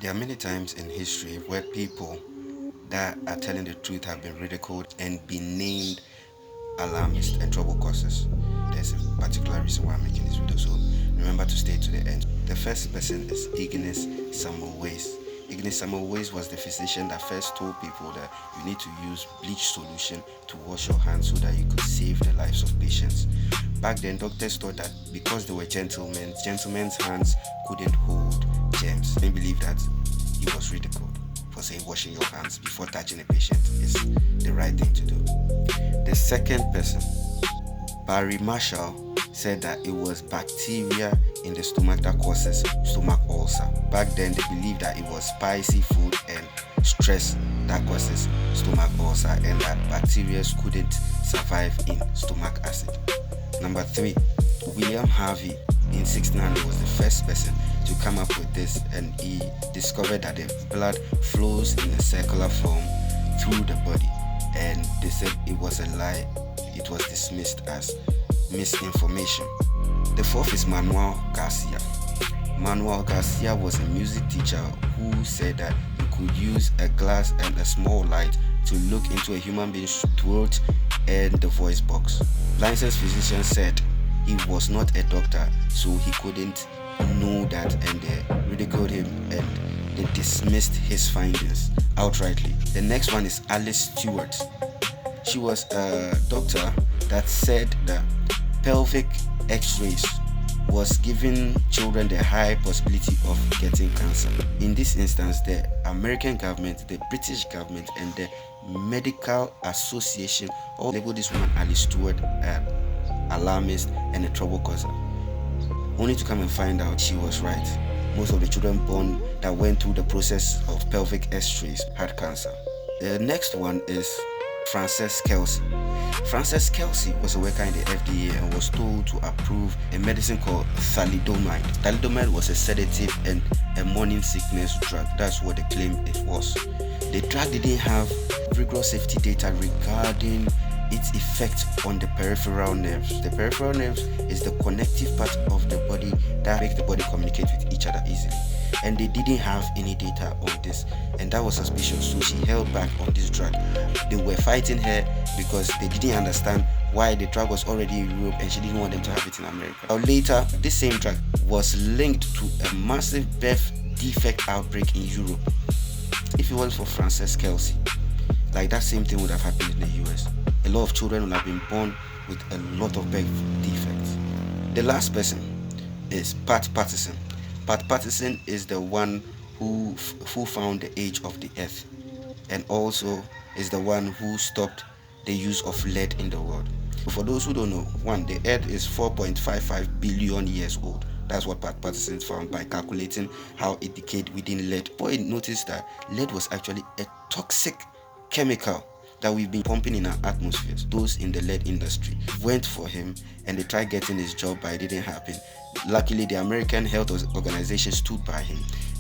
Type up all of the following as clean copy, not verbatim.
There are many times in history where people that are telling the truth have been ridiculed and been named alarmists and trouble causers. There's a particular reason why I'm making this video, so remember to stay to the end. The first person is Ignis Semmelweis. Ignis Semmelweis was the physician that first told people that you need to use bleach solution to wash your hands so that you could save the lives of patients. Back then, doctors thought that because they were gentlemen, gentlemen's hands couldn't hold germs. They believed that he was ridiculed for saying washing your hands before touching a patient is the right thing to do. The second person, Barry Marshall, said that it was bacteria in the stomach that causes stomach ulcer. Back then, they believed that it was spicy food and stress that causes stomach ulcer and that bacteria couldn't survive in stomach acid. Number 3, William Harvey in 1600 was the first person to come up with this, and he discovered that the blood flows in a circular form through the body, and they said it was a lie. It was dismissed as misinformation. The fourth is Manuel Garcia. Manuel Garcia was a music teacher who said that you could use a glass and a small light to look into a human being's throat and the voice box. Licensed physician said he was not a doctor, so he couldn't know that, and they ridiculed him and they dismissed his findings outrightly. The next one is Alice Stewart. She was a doctor that said that pelvic x-rays was giving children the high possibility of getting cancer. In this instance, the American government, the British government, and the Medical Association all labeled this woman, Alice Stewart, an alarmist and a trouble causer, only to come and find out she was right. Most of the children born that went through the process of pelvic x-rays had cancer. The next one is Frances Kelsey. Frances Kelsey was a worker in the FDA and was told to approve a medicine called thalidomide. Thalidomide was a sedative and a morning sickness drug. That's what they claimed it was. The drug didn't have rigorous safety data regarding its effect on the peripheral nerves. The peripheral nerves is the connective part of the body that makes the body communicate with each other easily. And they didn't have any data on this, and that was suspicious, so she held back on this drug. They were fighting her because they didn't understand why the drug was already in Europe and she didn't want them to have it in America. Now later, this same drug was linked to a massive birth defect outbreak in Europe. If it wasn't for Frances Kelsey, like that same thing would have happened in the US. A lot of children would have been born with a lot of birth defects. The last person is Pat Patterson. Pat Patterson is the one who found the age of the earth, and also is the one who stopped the use of lead in the world. For those who don't know, the earth is 4.55 billion years old. That's what Pat Patterson found by calculating how it decayed within lead. But he noticed that lead was actually a toxic chemical that we've been pumping in our atmospheres. Those in the lead industry went for him and they tried getting his job, but it didn't happen. Luckily, the American Health Organization stood by him,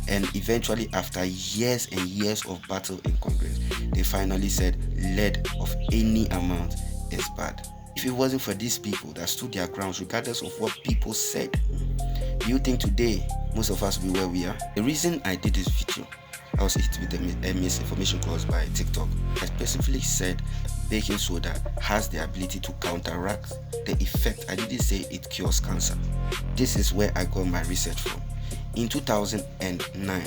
and eventually, after years and years of battle in Congress, they finally said lead of any amount is bad. If it wasn't for these people that stood their grounds regardless of what people said, do you think today most of us will be where we are? The reason I did this video, I was hit with a misinformation caused by TikTok. I specifically said baking soda has the ability to counteract the effect. I didn't say it cures cancer. This is where I got my research from. In 2009,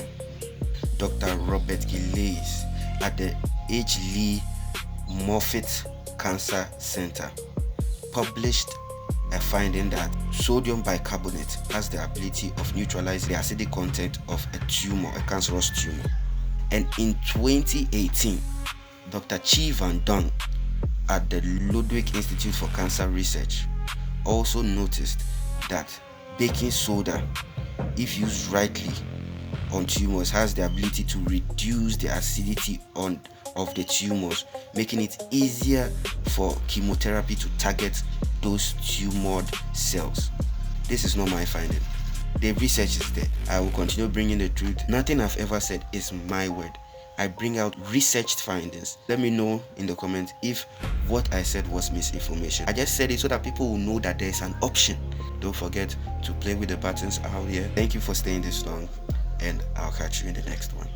Dr. Robert Gillais at the H. Lee Moffitt Cancer Center published a finding that sodium bicarbonate has the ability of neutralizing the acidic content of a tumor, a cancerous tumor. And in 2018, Dr. Chi Van Dong at the Ludwig Institute for Cancer Research also noticed that baking soda, if used rightly on tumors, has the ability to reduce the acidity of the tumors, making it easier for chemotherapy to target those tumored cells. This is not my finding. The research is there. I will continue bringing the truth. Nothing I've ever said is my word. I bring out researched findings. Let me know in the comments if what I said was misinformation. I just said it so that people will know that there is an option. Don't forget to play with the buttons out here. Thank you for staying this long. and I'll catch you in the next one.